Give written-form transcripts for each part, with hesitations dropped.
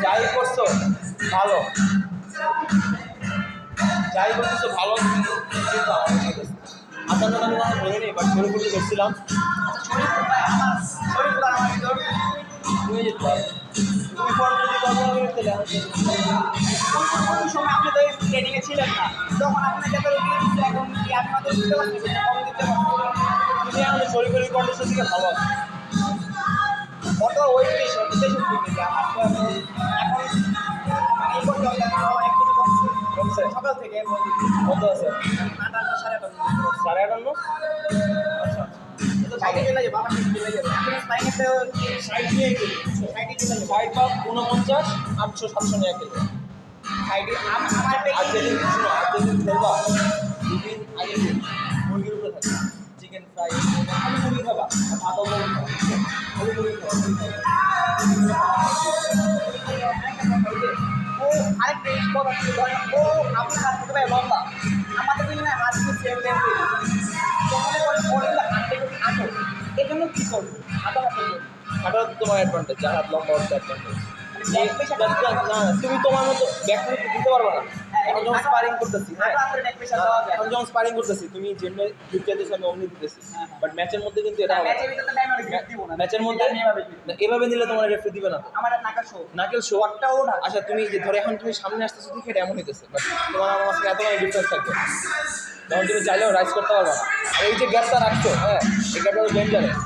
যাই করছো ভালো, যাই করতেছো ভালো, কিন্তু আপনার জন্য আমি কোনো ধরে নেই, বাট শরীর করতে করছিলাম। তুমি ফর্মালিটি কর্মী করতে সময় আপনি তো ট্রেনিংয়ে ছিলেন না, তখন আপনার যাতে এখন কি আমি আমাদের বুঝতে পারছি তুমি আমাদের শরীরের কন্ডিশন থেকে ভালো আছে। কত ওই দেশের দিকে আমার তো এখন মানে এই করতে হবে একটু কমছে সকাল থেকে কত আছে? 58 সাড়ে 58। আচ্ছা, সাইডে চলে যাবো, আমার সাইডে চলে যাবো। আপনি স্পাইনেতে সাইড নিয়ে গেলি, সাইডে চলে যাবো। সাইড বা 49, 800, 700 নিয়ে গেলে। সাইডে আমার পেয়ে আর যেদিন শুনো, আর যেদিন খেলবা দুদিন আগে দিন মুরগির উপরে থাকে চিকেন ফ্রাই, খালি মুরগি খাবা, ভাতও মুরগি খাবা, খালি মুরগি খাবা। ও আরেকটা জিনিস বলা ছিল, ধরেন ও আপনার হাত থেকে ভাই লম্বা, আমাদের কিন্তু হাত থেকে সেম লেন মনে করে ওর হাত থেকে আটো, এই জন্য কী করবো হাঁটা হাঁটা তোমার অ্যাডভান্টেজ, যার হাত লম্বা হচ্ছে অ্যাডভান্টেজ। না তুমি তোমার মতো ব্যাক দিতে পারবে না। এখন যখন স্পারিং করতেছি, হ্যাঁ এখন যখন স্পারিং করতেছি তুমি যেমনি ঢুকতে দিতেছি আমি অমনি দিতেছি, বাট ম্যাচের মধ্যে কিন্তু এটা হবে ম্যাচের মধ্যে এভাবে নিলে তোমার রেফারি দিবে না। আমার নাকেল শো একটাও না। আচ্ছা তুমি যে ধরে এখন তুমি সামনে আসতেছো ঠিক এটা এমন হইতেছে, বাট তোমার আমার মাঝখানে এত মানে ডিফারেন্স থাকবে, তখন তুমি চাইলেও রাইজ করতে পারবে না। আর এই যে গ্যাপটা রাখছো, হ্যাঁ এই গ্যাপটা ডেঞ্জারাস,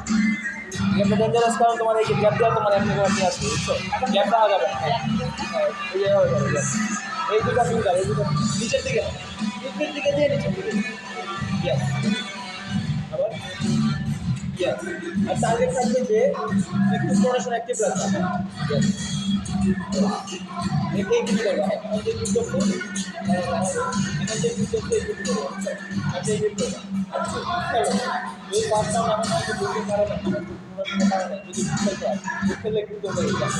গ্যাপটা ডেঞ্জারাস, কারণ তোমার এই যে গ্যাপ দেওয়া তোমার এমনি কোনো নিয়ে আসবে, বুঝছো? গ্যাপ দেওয়া যাবে না। এই যে এই দুটো ফিঙ্গার, এই দুটো নিচের দিকে উপরের দিকে দিয়ে নিচের দিকে, ইয়েস আবার ইয়েস। আর টার্গেট থাকবে যে একটু প্রোডাকশন অ্যাক্টিভ রাখা, ইয়েস এটাই কিছু করবে। এখন যে কিছু করবো এখন যে কিছু করতে এই কিছু করবো, আচ্ছা এই কিছু করবো। আচ্ছা খেলো এই পাঁচটা আমার মধ্যে বুঝতে পারে না, প্রোডাকশন পারে না, যদি খেলতে হয় খেলে কিন্তু হয়ে যায়।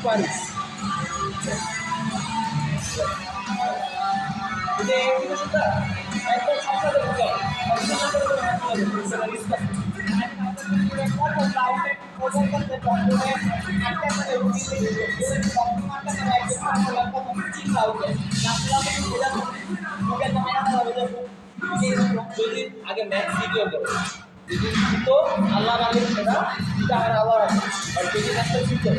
পারি একদম সবসাথে যদি আগে ম্যাচ ভিডিও করো, যদি জিতো আল্লাহ আগে সেটা জিতা আর আল্লাহ রাখে, আর যদি ম্যাচটা জিতো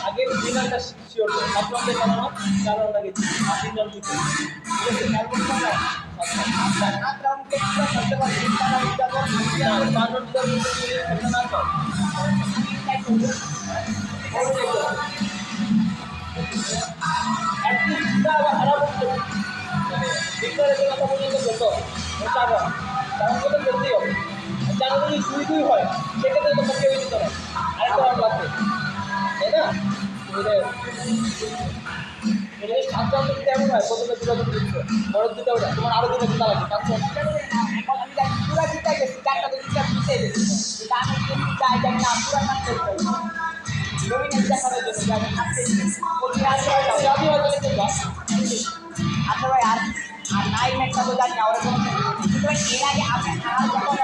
আগে উইনারটা শিওর করো, 7 রাউন্ডে বানানো 4 রাউন্ড আগে জিতো 3 রাউন্ড জিতো, ঠিক আছে? তারপর না 7 রাউন্ডকে খেলতে পারবে, 4 রাউন্ড জিতাবো না 5 রাউন্ড জিতাবো, খেলতে না পাও একটু জিতা আবার হারা করতে মানে ভিক্টরের যে কথা পর্যন্ত যেত চাবা কারণ বলে খেলতেই হবে। চার যদি 2-2 হয় সেক্ষেত্রে তো কেউ জিত না, আরেকটা রাউন্ড লাগবে, তাই না? যদি 7 রাউন্ড যদি এমন হয় প্রথমে 2 রাউন্ড জিতছো, পরের 2টা ওটা তোমার আরও 2টা জিতা লাগবে, 5 রাউন্ড পুরা জিতা গেছি, 4টা তো জিতে গেছি, কিন্তু আমি যদি চাই যাই না পুরা কাটতে ডমিনেট দেখানোর জন্য যাবে আচ্ছা ভাই। আর নাই ম্যাচটা তো জানি না ওরকম, এর আগে আপনি আর যখন